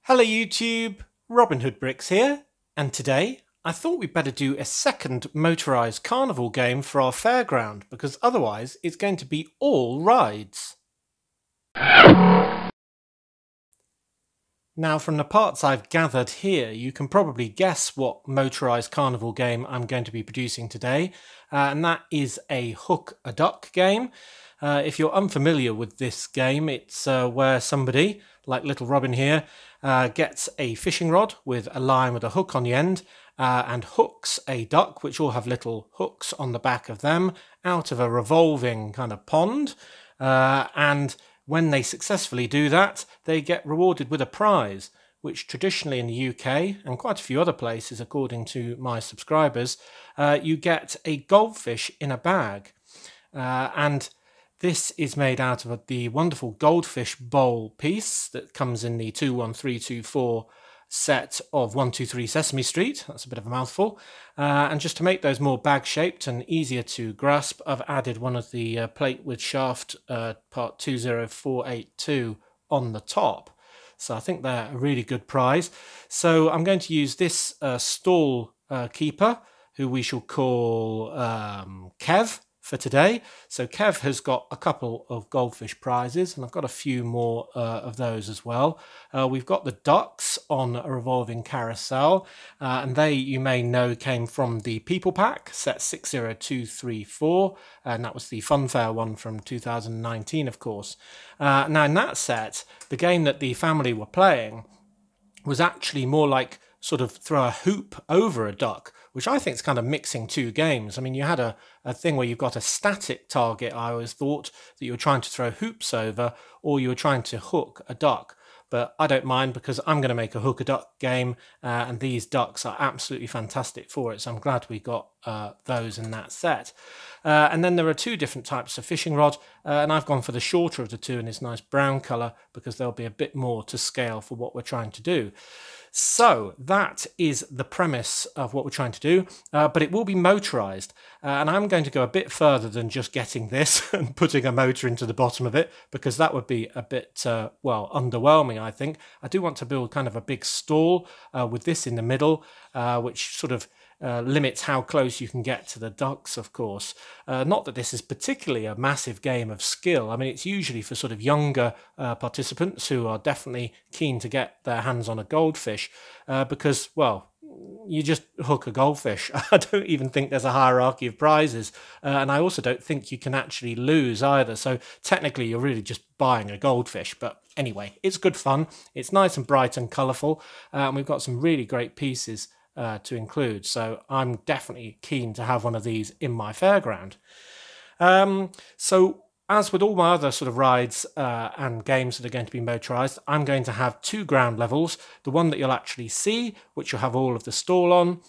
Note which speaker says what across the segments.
Speaker 1: Hello YouTube, Robin Hood Bricks here, and today I thought we'd better do a second motorised carnival game for our fairground because otherwise it's going to be all rides. Now from the parts I've gathered here, you can probably guess what motorised carnival game I'm going to be producing today, and that is a hook a duck game. If you're unfamiliar with this game, it's where somebody, like little Robin here, gets a fishing rod with a line with a hook on the end and hooks a duck, which all have little hooks on the back of them, out of a revolving kind of pond. And when they successfully do that, they get rewarded with a prize, which traditionally in the UK and quite a few other places, according to my subscribers, you get a goldfish in a bag. And this is made out of the wonderful Goldfish bowl piece that comes in the 21324 set of 123 Sesame Street. That's a bit of a mouthful. And just to make those more bag-shaped and easier to grasp, I've added one of the plate with shaft part 20482 on the top. So I think they're a really good prize. So I'm going to use this stall keeper, who we shall call Kev, for today. So Kev has got a couple of goldfish prizes, and I've got a few more of those as well. We've got the ducks on a revolving carousel, and they, you may know, came from the People Pack, set 60234, and that was the Funfair one from 2019, of course. Now in that set, the game that the family were playing was actually more like sort of throw a hoop over a duck, which I think is kind of mixing two games. I mean, you had a thing where you've got a static target, I always thought, that you were trying to throw hoops over, or you were trying to hook a duck. But I don't mind because I'm going to make a hook a duck game, and these ducks are absolutely fantastic for it. So I'm glad we got those in that set. And then there are two different types of fishing rod, and I've gone for the shorter of the two in this nice brown colour because there'll be a bit more to scale for what we're trying to do. So that is the premise of what we're trying to do, but it will be motorised, and I'm going to go a bit further than just getting this and putting a motor into the bottom of it, because that would be a bit, well, underwhelming, I think. I do want to build kind of a big stall with this in the middle, which sort of limits how close you can get to the ducks, of course. Not that this is particularly a massive game of skill. I mean, it's usually for sort of younger participants who are definitely keen to get their hands on a goldfish because, well, you just hook a goldfish. I don't even think there's a hierarchy of prizes. And I also don't think you can actually lose either. So technically, you're really just buying a goldfish. But anyway, it's good fun. It's nice and bright and colourful. And we've got some really great pieces to include, so I'm definitely keen to have one of these in my fairground. So as with all my other sort of rides and games that are going to be motorised, I'm going to have two ground levels, the one that you'll actually see, which you'll have all of the stall on,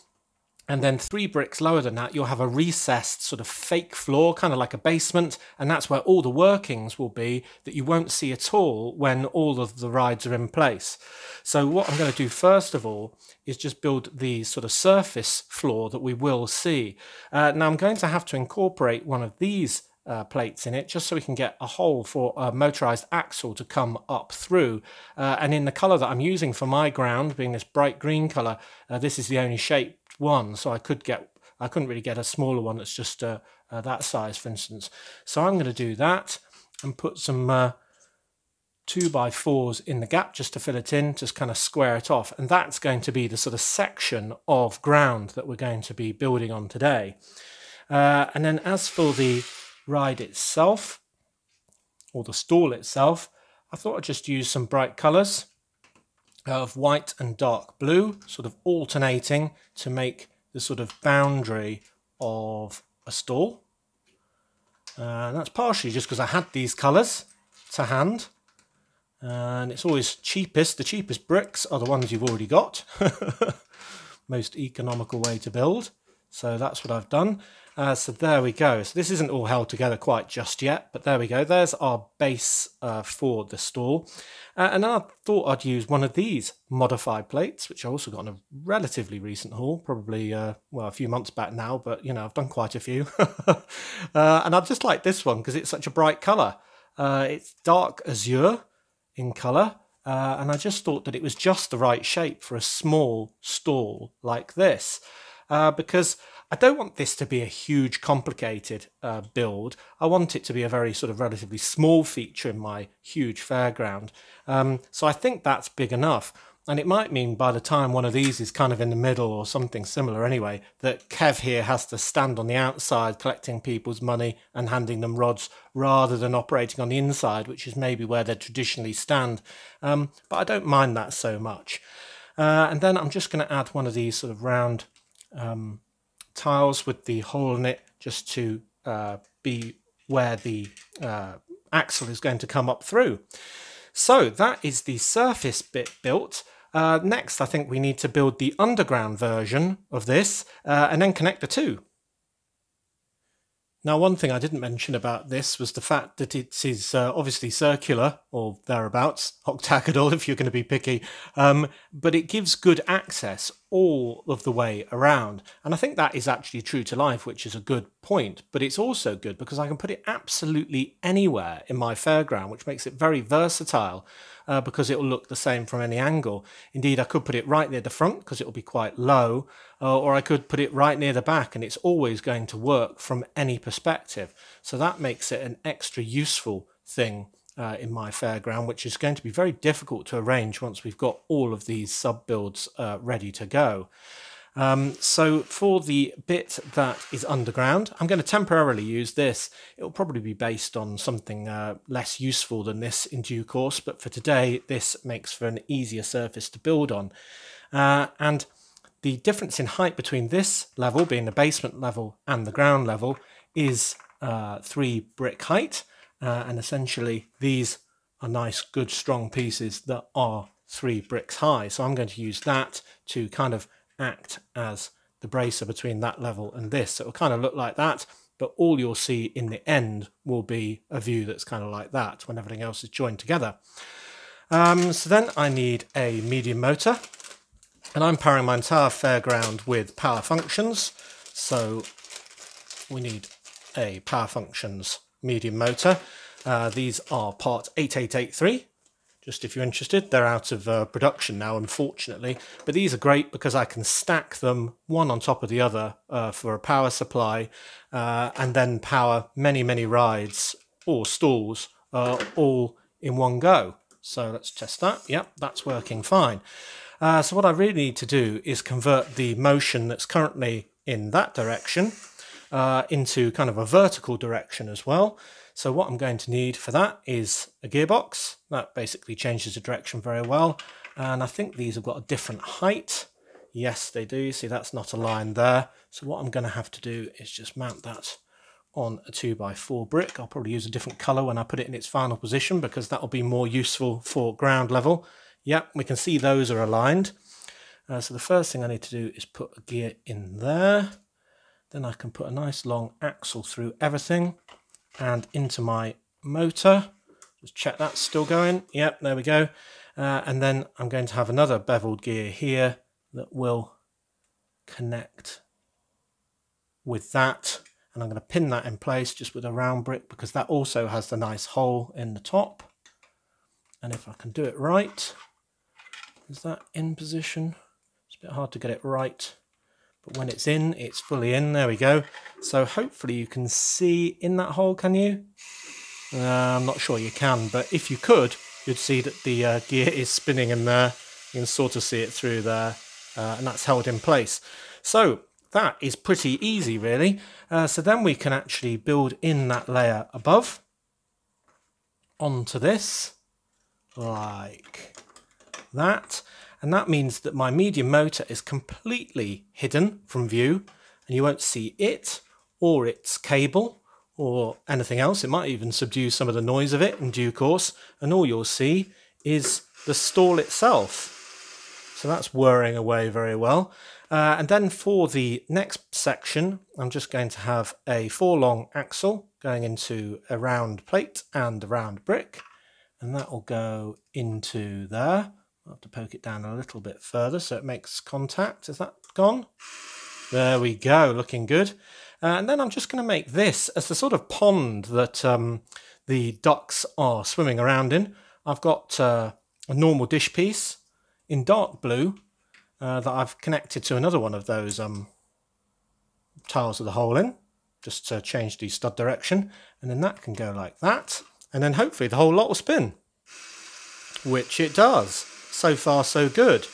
Speaker 1: and then 3 bricks lower than that, you'll have a recessed sort of fake floor, kind of like a basement, and that's where all the workings will be that you won't see at all when all of the rides are in place. So what I'm going to do first of all is just build the sort of surface floor that we will see. Now I'm going to have to incorporate one of these plates in it just so we can get a hole for a motorised axle to come up through, and in the colour that I'm using for my ground, being this bright green colour, this is the only shaped one, so I couldn't really get a smaller one that's just that size, for instance. So I'm going to do that and put some 2x4s in the gap just to fill it in, just kind of square it off, and that's going to be the sort of section of ground that we're going to be building on today. And then as for the ride itself, or the stall itself, I thought I'd just use some bright colours of white and dark blue, sort of alternating to make the sort of boundary of a stall. And that's partially just because I had these colours to hand, and it's always cheapest. The cheapest bricks are the ones you've already got. Most economical way to build. So that's what I've done. So there we go. So this isn't all held together quite just yet, but there we go. There's our base for the stall. And then I thought I'd use one of these modified plates, which I also got in a relatively recent haul, probably, well, a few months back now, but, you know, I've done quite a few. And I just like this one because it's such a bright colour. It's dark azure in colour, and I just thought that it was just the right shape for a small stall like this, because I don't want this to be a huge complicated build. I want it to be a very sort of relatively small feature in my huge fairground. So I think that's big enough. And it might mean by the time one of these is kind of in the middle or something similar anyway, that Kev here has to stand on the outside collecting people's money and handing them rods rather than operating on the inside, which is maybe where they traditionally stand. But I don't mind that so much. And then I'm just going to add one of these sort of round tiles with the hole in it, just to be where the axle is going to come up through. So that is the surface bit built. Next, I think we need to build the underground version of this and then connect the two. Now, one thing I didn't mention about this was the fact that it is obviously circular, or thereabouts, octagonal if you're going to be picky, but it gives good access all of the way around. And I think that is actually true to life, which is a good point, but it's also good because I can put it absolutely anywhere in my fairground, which makes it very versatile. Because it will look the same from any angle. Indeed, I could put it right near the front because it will be quite low, or I could put it right near the back and it's always going to work from any perspective. So that makes it an extra useful thing in my fairground, which is going to be very difficult to arrange once we've got all of these sub-builds ready to go. So for the bit that is underground, I'm going to temporarily use this. It will probably be based on something less useful than this in due course, but for today this makes for an easier surface to build on. And the difference in height between this level, being the basement level, and the ground level is 3 brick height, and essentially these are nice, good, strong pieces that are 3 bricks high. So I'm going to use that to kind of act as the bracer between that level and this. So it'll kind of look like that, but all you'll see in the end will be a view that's kind of like that when everything else is joined together. So then I need a medium motor, and I'm powering my entire fairground with power functions. So we need a power functions medium motor. These are part 8883. Just if you're interested, they're out of production now, unfortunately. But these are great because I can stack them one on top of the other for a power supply, and then power many, many rides or stalls all in one go. So let's test that. Yep, that's working fine. So what I really need to do is convert the motion that's currently in that direction into kind of a vertical direction as well. So what I'm going to need for that is a gearbox. That basically changes the direction very well. And I think these have got a different height. Yes, they do. See, that's not aligned there. So what I'm going to have to do is just mount that on a 2x4 brick. I'll probably use a different color when I put it in its final position because that will be more useful for ground level. Yep, we can see those are aligned. So the first thing I need to do is put a gear in there. Then I can put a nice long axle through everything and into my motor. Just check that's still going. Yep, there we go. And then I'm going to have another beveled gear here that will connect with that. And I'm going to pin that in place just with a round brick because that also has the nice hole in the top. And if I can do it right, is that in position? It's a bit hard to get it right. But when it's in, it's fully in. There we go. So hopefully you can see in that hole, can you? I'm not sure you can, but if you could, you'd see that the gear is spinning in there. You can sort of see it through there, and that's held in place. So that is pretty easy, really. So then we can actually build in that layer above onto this, like that. And that means that my medium motor is completely hidden from view, and you won't see it or its cable or anything else. It might even subdue some of the noise of it in due course, and all you'll see is the stall itself. So that's whirring away very well. And then for the next section, I'm just going to have a 4-long axle going into a round plate and a round brick, and that will go into there. I'll have to poke it down a little bit further so it makes contact. Is that gone? There we go, looking good. And then I'm just going to make this as the sort of pond that the ducks are swimming around in. I've got a a normal dish piece in dark blue that I've connected to another one of those tiles with a hole in, just to change the stud direction, and then that can go like that, and then hopefully the whole lot will spin, which it does. So far so good.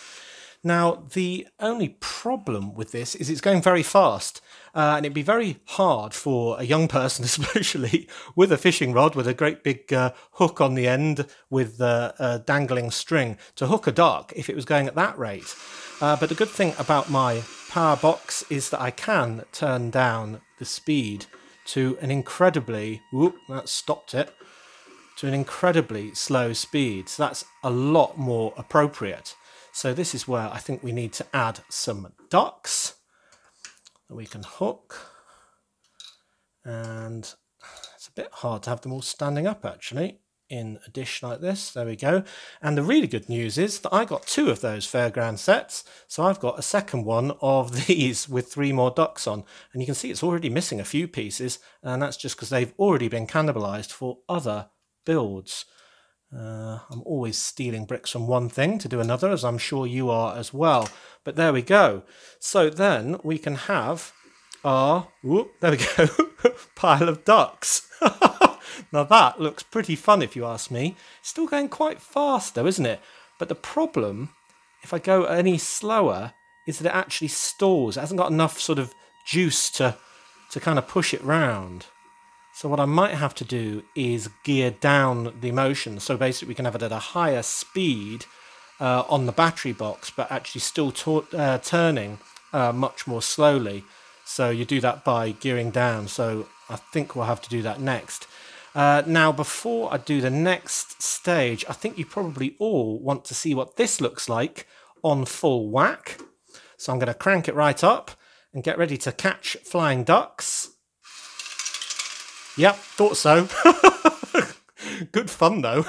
Speaker 1: Now the only problem with this is it's going very fast, and it'd be very hard for a young person, especially with a fishing rod with a great big hook on the end with a dangling string, to hook a duck if it was going at that rate. But the good thing about my power box is that I can turn down the speed to an incredibly, whoop, that stopped it, to an incredibly slow speed. So that's a lot more appropriate. So this is where I think we need to add some ducks that we can hook. And it's a bit hard to have them all standing up actually in a dish like this. There we go. And the really good news is that I got 2 of those Fairground sets. So I've got a second one of these with 3 more ducks on. And you can see it's already missing a few pieces. And that's just because they've already been cannibalized for other builds. I'm always stealing bricks from one thing to do another, as I'm sure you are as well. But there we go. So then we can have our, whoop, there we go, pile of ducks. Now that looks pretty fun if you ask me. Still going quite fast though, isn't it? But the problem, if I go any slower, is that it actually stalls. It hasn't got enough sort of juice to kind of push it round. So what I might have to do is gear down the motion. So basically we can have it at a higher speed on the battery box, but actually still turning much more slowly. So you do that by gearing down. So I think we'll have to do that next. Now, before I do the next stage, I think you probably all want to see what this looks like on full whack. So I'm going to crank it right up and get ready to catch flying ducks. Yep, thought so. Good fun though.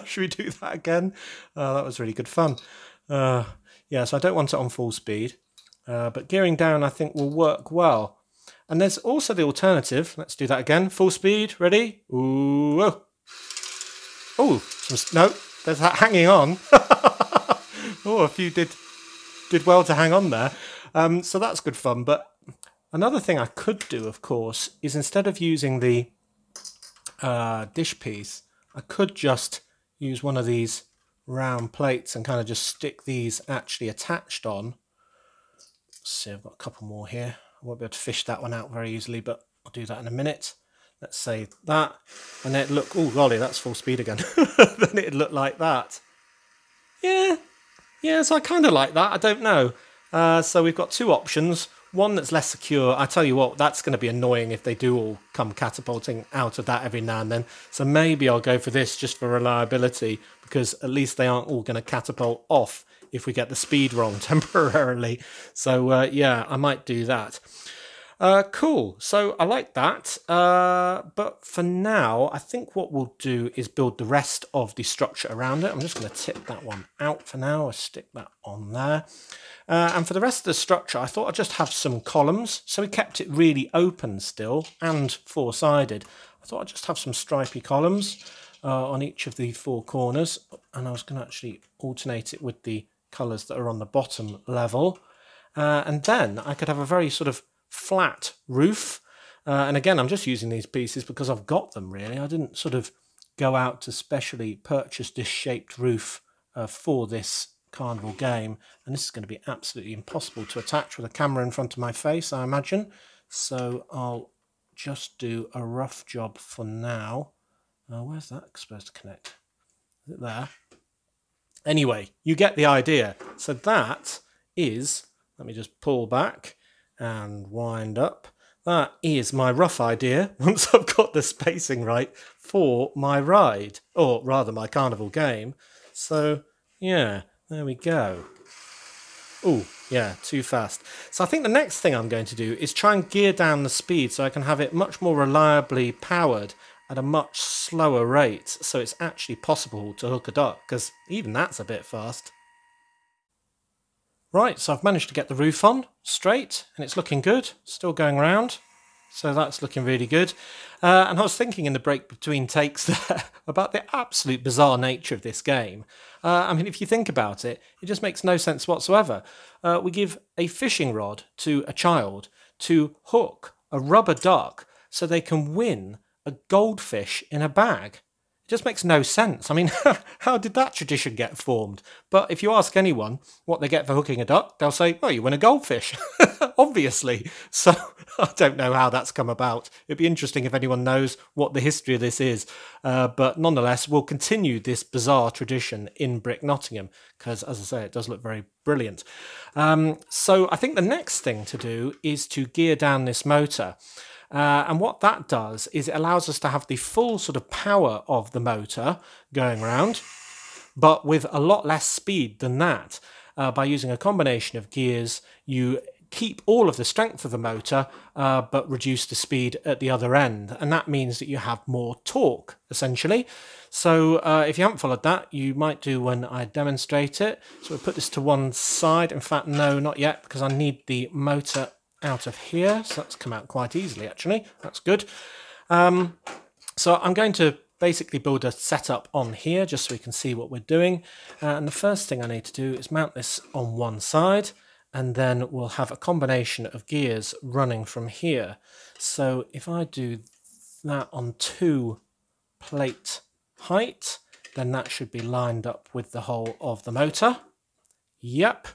Speaker 1: Should we do that again? That was really good fun. Yeah, so I don't want it on full speed, but gearing down I think will work well. And there's also the alternative. Let's do that again. Full speed, ready? Ooh, oh, oh, no, there's that hanging on. Oh, a few did well to hang on there. So that's good fun, but another thing I could do, of course, is instead of using the dish piece, I could just use one of these round plates and kind of just stick these actually attached on. Let's see, I've got a couple more here. I won't be able to fish that one out very easily, but I'll do that in a minute. Let's save that. And then it look, oh golly, that's full speed again. Then it'd look like that. Yeah, so I kind of like that. I don't know. So we've got 2 options. One that's less secure. I tell you what, that's going to be annoying if they do all come catapulting out of that every now and then. So maybe I'll go for this just for reliability, because at least they aren't all going to catapult off if we get the speed wrong temporarily. So yeah, I might do that. Cool, so I like that, but for now I think what we'll do is build the rest of the structure around it. I'm just going to tip that one out for now. I'll stick that on there, and for the rest of the structure I thought I'd just have some columns, so we kept it really open still and 4-sided. I thought I'd just have some stripy columns on each of the 4 corners, and I was going to actually alternate it with the colours that are on the bottom level, and then I could have a very sort of flat roof, and again I'm just using these pieces because I've got them really. I didn't sort of go out to specially purchase this shaped roof for this Carnival game, and this is going to be absolutely impossible to attach with a camera in front of my face, I imagine, so I'll just do a rough job for now. Where's that supposed to connect? Is it there? Anyway, you get the idea. So that is, let me just pull back and wind up. That is my rough idea once I've got the spacing right for my ride, or rather my Carnival game. So yeah, there we go. Oh yeah, too fast. So I think the next thing I'm going to do is try and gear down the speed so I can have it much more reliably powered at a much slower rate, so it's actually possible to hook a duck, because even that's a bit fast. Right, so I've managed to get the roof on straight and it's looking good, still going round. So that's looking really good. And I was thinking in the break between takes there about the absolute bizarre nature of this game. I mean, if you think about it, it just makes no sense whatsoever. We give a fishing rod to a child to hook a rubber duck so they can win a goldfish in a bag. It just makes no sense. I mean, how did that tradition get formed? But if you ask anyone what they get for hooking a duck, they'll say, well, you win a goldfish, obviously. So I don't know how that's come about. It'd be interesting if anyone knows what the history of this is. But nonetheless, we'll continue this bizarre tradition in Brick Nottingham because, as I say, it does look very brilliant. So I think the next thing to do is to gear down this motor. And what that does is it allows us to have the full sort of power of the motor going around, but with a lot less speed than that. By using a combination of gears, you keep all of the strength of the motor, but reduce the speed at the other end. And that means that you have more torque, essentially. So if you haven't followed that, you might do when I demonstrate it. So we'll put this to one side. In fact, no, not yet, because I need the motor out of here, so that's come out quite easily actually. That's good. So I'm going to basically build a setup on here just so we can see what we're doing, and the first thing I need to do is mount this on one side, and then we'll have a combination of gears running from here. So if I do that on 2 plate height, then that should be lined up with the whole of the motor. Yep.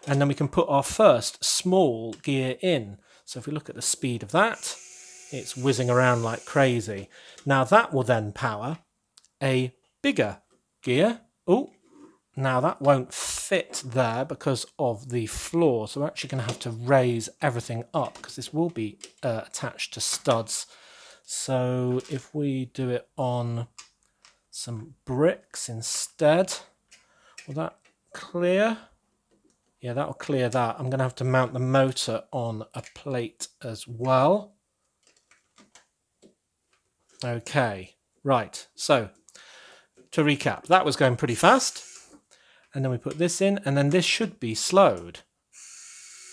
Speaker 1: And then we can put our first small gear in. So if we look at the speed of that, it's whizzing around like crazy. Now that will then power a bigger gear. Oh, now that won't fit there because of the floor. So we're actually going to have to raise everything up because this will be attached to studs. So if we do it on some bricks instead, will that clear? Yeah, that'll clear that. I'm going to have to mount the motor on a plate as well. Okay, right. So, to recap, that was going pretty fast. And then we put this in, and then this should be slowed.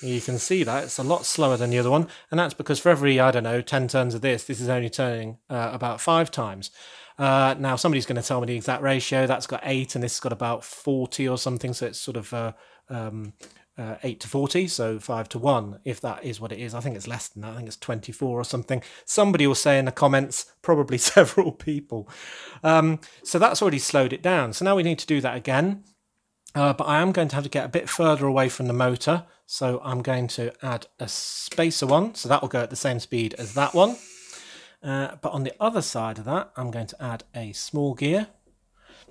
Speaker 1: You can see that it's a lot slower than the other one. And that's because for every, I don't know, 10 turns of this is only turning about 5 times. Now, somebody's going to tell me the exact ratio. That's got 8, and this has got about 40 or something. So it's sort of 8 to 40, so 5 to 1, if that is what it is. I think it's less than that. I think it's 24 or something. Somebody will say in the comments, probably several people. So that's already slowed it down. So now we need to do that again. But I am going to have to get a bit further away from the motor. So I'm going to add a spacer one. So that will go at the same speed as that one. But on the other side of that, I'm going to add a small gear.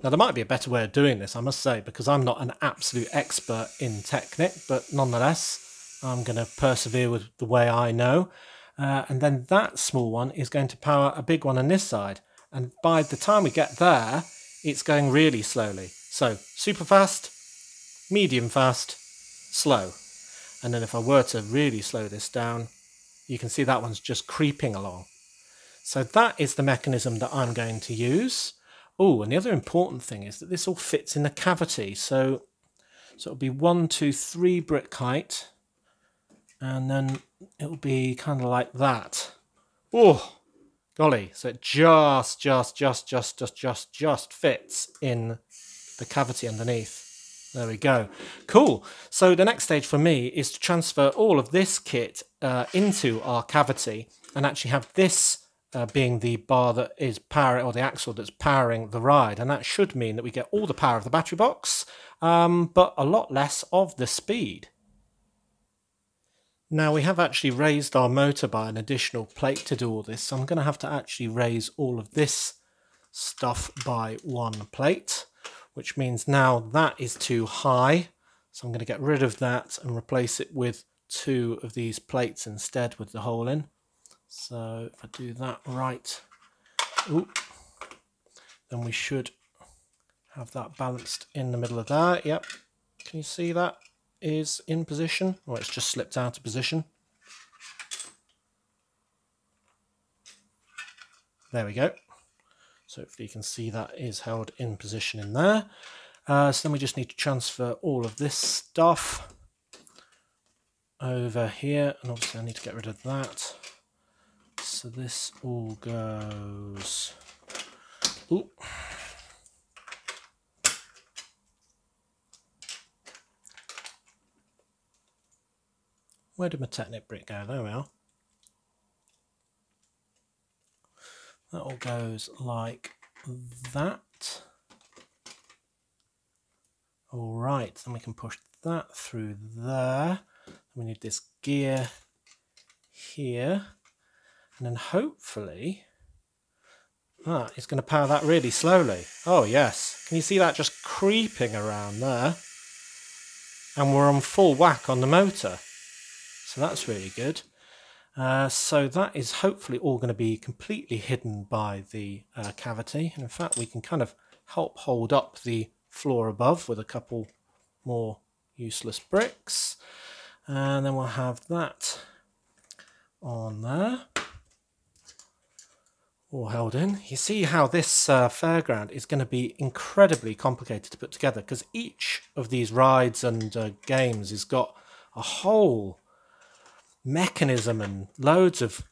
Speaker 1: Now, there might be a better way of doing this, I must say, because I'm not an absolute expert in Technic, but nonetheless, I'm going to persevere with the way I know. And then that small one is going to power a big one on this side. And by the time we get there, it's going really slowly. So, super fast, medium fast, slow. And then if I were to really slow this down, you can see that one's just creeping along. So that is the mechanism that I'm going to use. Oh, and the other important thing is that this all fits in the cavity. So it'll be 1, 2, 3 brick height. And then it'll be kind of like that. Oh, golly. So it just fits in the cavity underneath. There we go. Cool. So the next stage for me is to transfer all of this kit into our cavity and actually have this being the bar that is powering, or the axle that's powering the ride. And that should mean that we get all the power of the battery box, but a lot less of the speed. Now we have actually raised our motor by an additional plate to do all this, so I'm going to have to actually raise all of this stuff by 1 plate, which means now that is too high. So I'm going to get rid of that and replace it with 2 of these plates instead with the hole in. So if I do that right, then we should have that balanced in the middle of there. Yep, can you see that is in position? Or it's just slipped out of position. There we go. So hopefully you can see that is held in position in there. So then we just need to transfer all of this stuff over here, and obviously I need to get rid of that. So this all goes... Ooh. Where did my Technic brick go? There we are. That all goes like that. All right, then we can push that through there. We need this gear here, and then hopefully that is going to power that really slowly. Oh yes, can you see that just creeping around there? And we're on full whack on the motor, so that's really good. So that is hopefully all going to be completely hidden by the cavity. And in fact, we can kind of help hold up the floor above with a couple more useless bricks. And then we'll have that on there, all held in. You see how this fairground is going to be incredibly complicated to put together, because each of these rides and games has got a whole mechanism and loads of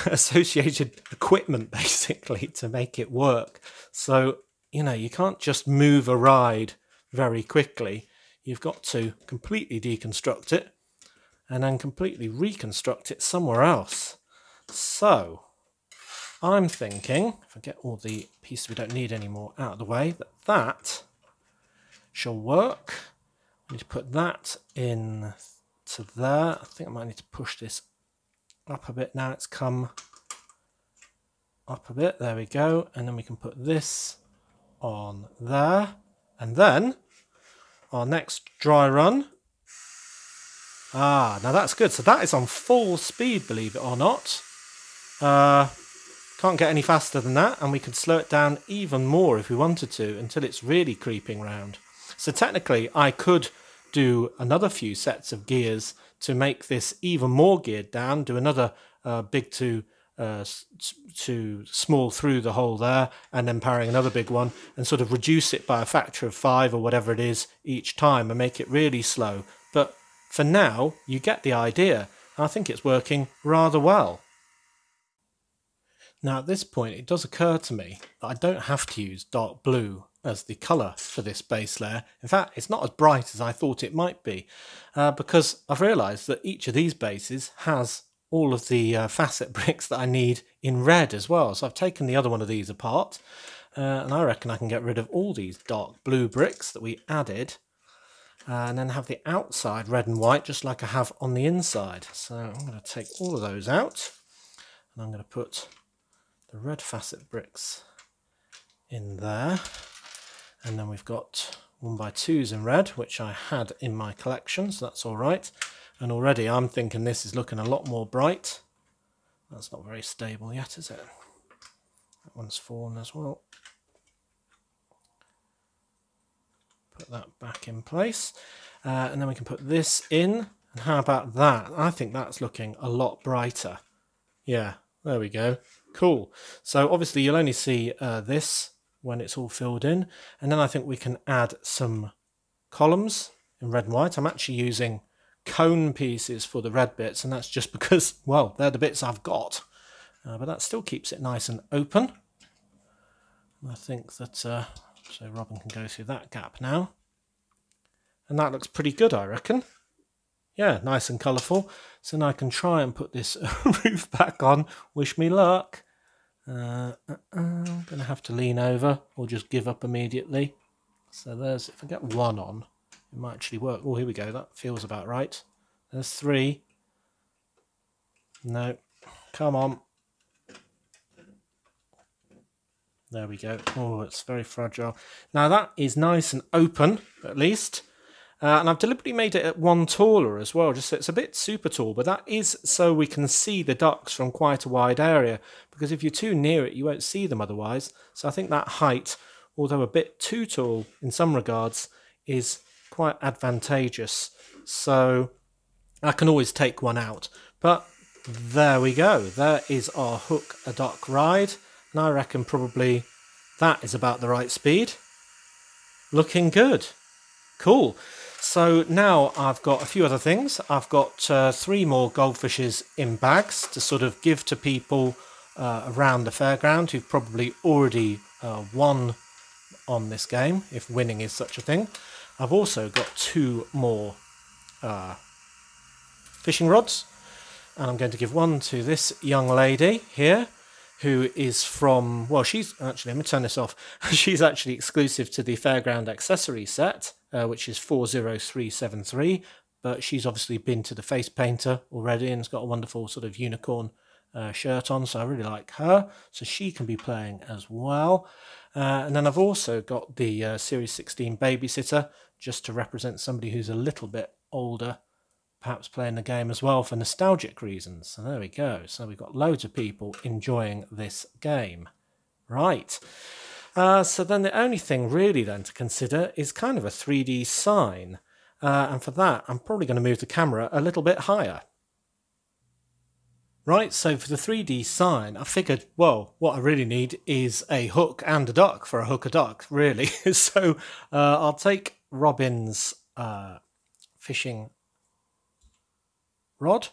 Speaker 1: associated equipment basically to make it work. So, you know, you can't just move a ride very quickly. You've got to completely deconstruct it and then completely reconstruct it somewhere else. So I'm thinking, if I get all the pieces we don't need anymore out of the way, that shall work. I need to put that in to there. I think I might need to push this up a bit now. It's come up a bit. There we go. And then we can put this on there. And then our next dry run. Ah, now that's good. So that is on full speed, believe it or not. Can't get any faster than that, and we can slow it down even more if we wanted to until it's really creeping round. So technically I could do another few sets of gears to make this even more geared down, do another big to small through the hole there, and then powering another big one, and sort of reduce it by a factor of 5 or whatever it is each time and make it really slow. But for now, you get the idea. I think it's working rather well. Now at this point, it does occur to me that I don't have to use dark blue as the colour for this base layer. In fact, it's not as bright as I thought it might be, because I've realised that each of these bases has all of the facet bricks that I need in red as well. So I've taken the other one of these apart, and I reckon I can get rid of all these dark blue bricks that we added, and then have the outside red and white just like I have on the inside. So I'm going to take all of those out, and I'm going to put the red facet bricks in there. And then we've got 1x2s in red, which I had in my collection, so that's all right. And already I'm thinking this is looking a lot more bright. That's not very stable yet, is it? That one's fallen as well. Put that back in place. And then we can put this in. And how about that? I think that's looking a lot brighter. Yeah, there we go. Cool. So obviously you'll only see this when it's all filled in, and then I think we can add some columns in red and white. I'm actually using cone pieces for the red bits, and that's just because, well, they're the bits I've got, but that still keeps it nice and open. And I think that so Robin can go through that gap now, and that looks pretty good, I reckon. Yeah, nice and colourful. So now I can try and put this roof back on. Wish me luck. I'm going to have to lean over or just give up immediately. So there's, if I get one on, it might actually work. Oh, here we go. That feels about right. There's 3. No, come on. There we go. Oh, it's very fragile. Now that is nice and open, at least. And I've deliberately made it at 1 taller as well, just so it's a bit super tall, but that is so we can see the ducks from quite a wide area, because if you're too near it, you won't see them otherwise. So I think that height, although a bit too tall in some regards, is quite advantageous. So I can always take one out. But there we go. There is our hook a duck ride. And I reckon probably that is about the right speed. Looking good. Cool. So now I've got a few other things. I've got 3 more goldfishes in bags to sort of give to people around the fairground who've probably already won on this game, if winning is such a thing. I've also got 2 more fishing rods, and I'm going to give one to this young lady here, who is from, well, she's actually, let me turn this off, she's actually exclusive to the Fairground accessory set, which is 40373, but she's obviously been to the face painter already and has got a wonderful sort of unicorn shirt on, so I really like her, so she can be playing as well. And then I've also got the Series 16 babysitter, just to represent somebody who's a little bit older, perhaps playing the game as well for nostalgic reasons. So there we go. So we've got loads of people enjoying this game. Right. So then the only thing really then to consider is kind of a 3D sign. And for that, I'm probably going to move the camera a little bit higher. Right, so for the 3D sign, I figured, well, what I really need is a hook and a duck for a hook a duck, really. So I'll take Robin's fishing rod,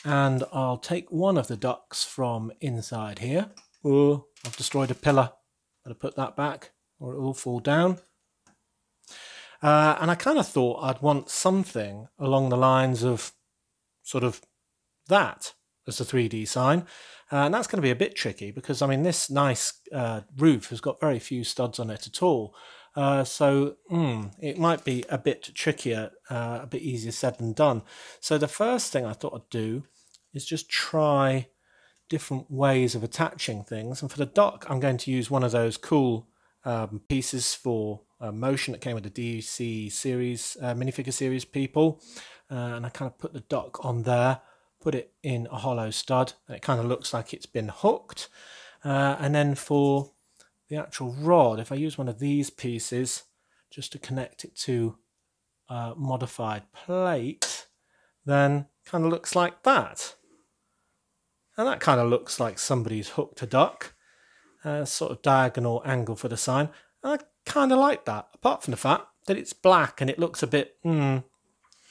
Speaker 1: and I'll take one of the ducks from inside here. Oh, I've destroyed a pillar. Better put that back or it will fall down. And I kind of thought I'd want something along the lines of sort of that as a 3D sign. And that's going to be a bit tricky because, I mean, this nice roof has got very few studs on it at all. So it might be a bit trickier, a bit easier said than done. So the first thing I thought I'd do is just try different ways of attaching things. And for the duck, I'm going to use one of those cool pieces for motion that came with the DC series, minifigure series people. And I kind of put the duck on there, put it in a hollow stud, and it kind of looks like it's been hooked. And then for the actual rod, if I use one of these pieces just to connect it to a modified plate, then kind of looks like that. And that kind of looks like somebody's hooked a duck, sort of diagonal angle for the sign. And I kind of like that, apart from the fact that it's black and it looks a bit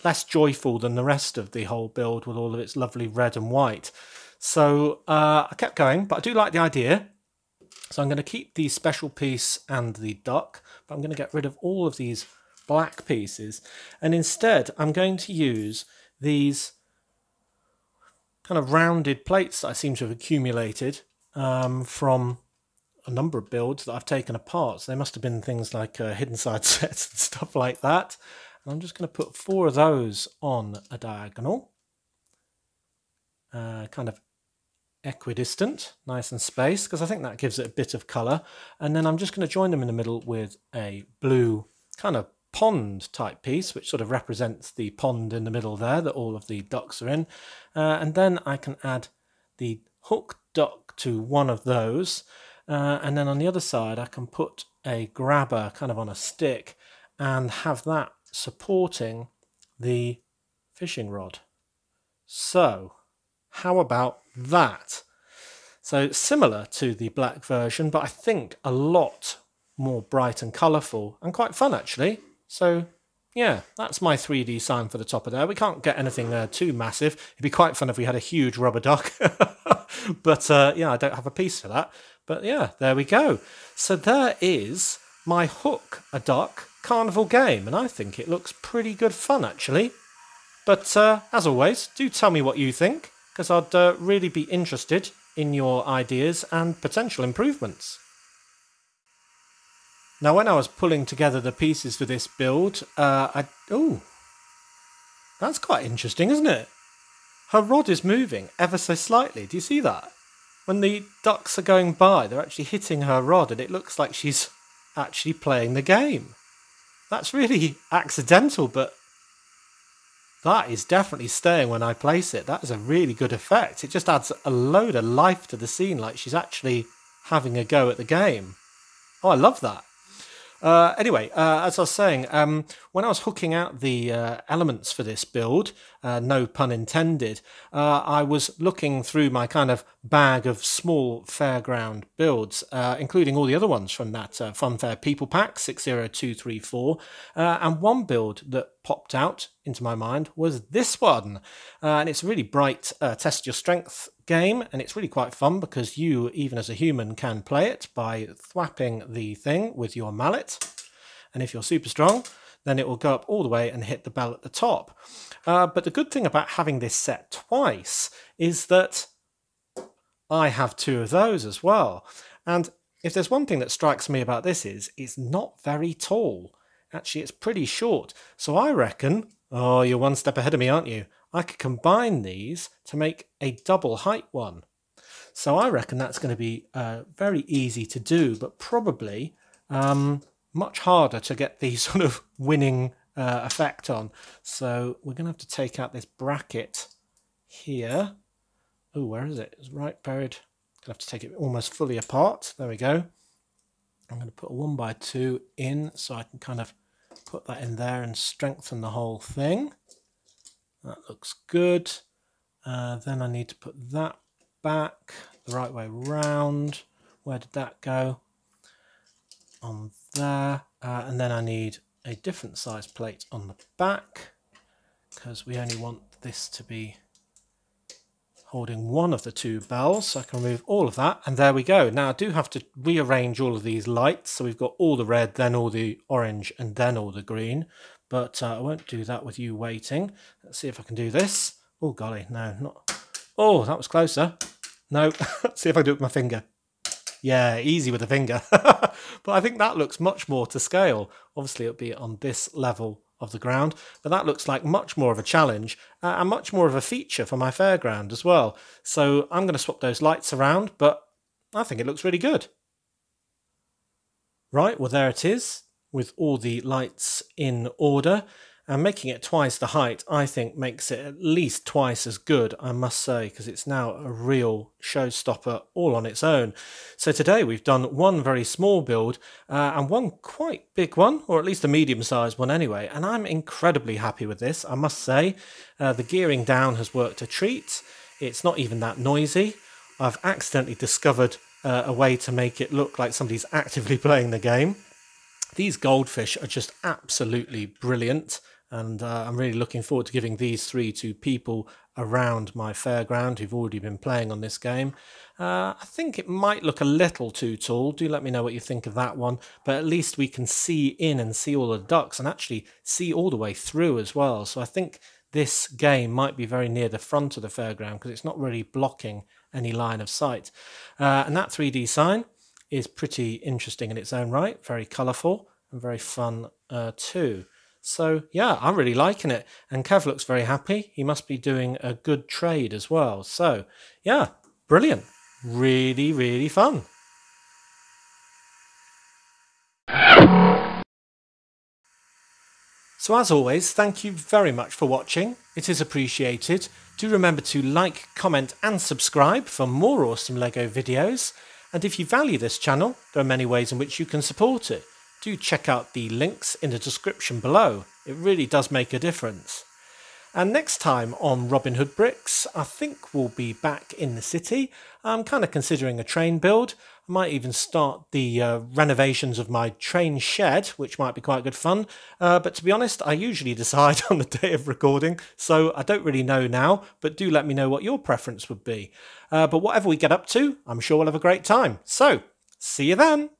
Speaker 1: less joyful than the rest of the whole build with all of its lovely red and white. So I kept going, but I do like the idea. So I'm going to keep the special piece and the duck, but I'm going to get rid of all of these black pieces. And instead, I'm going to use these kind of rounded plates that I seem to have accumulated from a number of builds that I've taken apart. So they must have been things like hidden side sets and stuff like that. And I'm just going to put 4 of those on a diagonal, kind of equidistant, nice and spaced, because I think that gives it a bit of colour. And then I'm just going to join them in the middle with a blue kind of pond type piece, which sort of represents the pond in the middle there that all of the ducks are in. And then I can add the hook duck to one of those. And then on the other side, I can put a grabber kind of on a stick and have that supporting the fishing rod. So how about that? So similar to the black version, but I think a lot more bright and colourful and quite fun actually. So yeah, that's my 3D sign for the top of there. We can't get anything too massive. It'd be quite fun if we had a huge rubber duck. But yeah, I don't have a piece for that. But yeah, there we go. So there is my Hook a Duck Carnival game, and I think it looks pretty good fun actually. But as always, do tell me what you think, because I'd really be interested in your ideas and potential improvements. Now, when I was pulling together the pieces for this build, oh, that's quite interesting, isn't it? Her rod is moving ever so slightly. Do you see that? When the ducks are going by, they're actually hitting her rod, and it looks like she's actually playing the game. That's really accidental, but that is definitely staying when I place it. That is a really good effect. It just adds a load of life to the scene, like she's actually having a go at the game. Oh, I love that. Anyway, as I was saying, when I was hooking out the elements for this build, no pun intended, I was looking through my kind of bag of small Fairground builds, including all the other ones from that Funfair People Pack 60234, and one build that popped out into my mind was this one, and it's a really bright test your strength game, and it's really quite fun because you, even as a human, can play it by thwapping the thing with your mallet, and if you're super strong then it will go up all the way and hit the bell at the top. But the good thing about having this set twice is that I have two of those as well, and if there's one thing that strikes me about this is it's not very tall. Actually, it's pretty short, so I reckon, oh, you're one step ahead of me, aren't you? I could combine these to make a double height one. So I reckon that's going to be very easy to do, but probably much harder to get the sort of winning effect on. So we're going to have to take out this bracket here. Oh, where is it? It's right buried. Going to have to take it almost fully apart. There we go. I'm going to put a 1x2 in so I can kind of put that in there and strengthen the whole thing. That looks good. Then I need to put that back the right way round. Where did that go? On there. And then I need a different size plate on the back because we only want this to be holding one of the two bells, so I can remove all of that, and there we go. Now I do have to rearrange all of these lights, so we've got all the red, then all the orange, and then all the green, but I won't do that with you waiting. Let's see if I can do this. Oh golly, no, not... Oh, that was closer. No, let's see if I do it with my finger. Yeah, easy with the finger. But I think that looks much more to scale. Obviously it'll be on this level of the ground, but that looks like much more of a challenge and much more of a feature for my Fairground as well. So I'm going to swap those lights around, but I think it looks really good. Right, well there it is, with all the lights in order, and making it twice the height I think makes it at least twice as good, I must say, because it's now a real showstopper all on its own. So today we've done one very small build and one quite big one, or at least a medium-sized one anyway, and I'm incredibly happy with this, I must say. The gearing down has worked a treat. It's not even that noisy. I've accidentally discovered a way to make it look like somebody's actively playing the game. These goldfish are just absolutely brilliant, and I'm really looking forward to giving these three to people around my Fairground who've already been playing on this game. I think it might look a little too tall. Do let me know what you think of that one, but at least we can see in and see all the ducks and actually see all the way through as well. So I think this game might be very near the front of the Fairground because it's not really blocking any line of sight. And that 3D sign is pretty interesting in its own right, very colourful and very fun too. So yeah, I'm really liking it, and Kev looks very happy. He must be doing a good trade as well. So yeah, brilliant, really, really fun. So as always, thank you very much for watching. It is appreciated. Do remember to like, comment and subscribe for more awesome LEGO videos. And if you value this channel, there are many ways in which you can support it. Do check out the links in the description below. It really does make a difference. And next time on Robin Hood Bricks, I think we'll be back in the city. I'm kind of considering a train build. I might even start the renovations of my train shed, which might be quite good fun. But to be honest, I usually decide on the day of recording, so I don't really know now, but do let me know what your preference would be. But whatever we get up to, I'm sure we'll have a great time. So, see you then!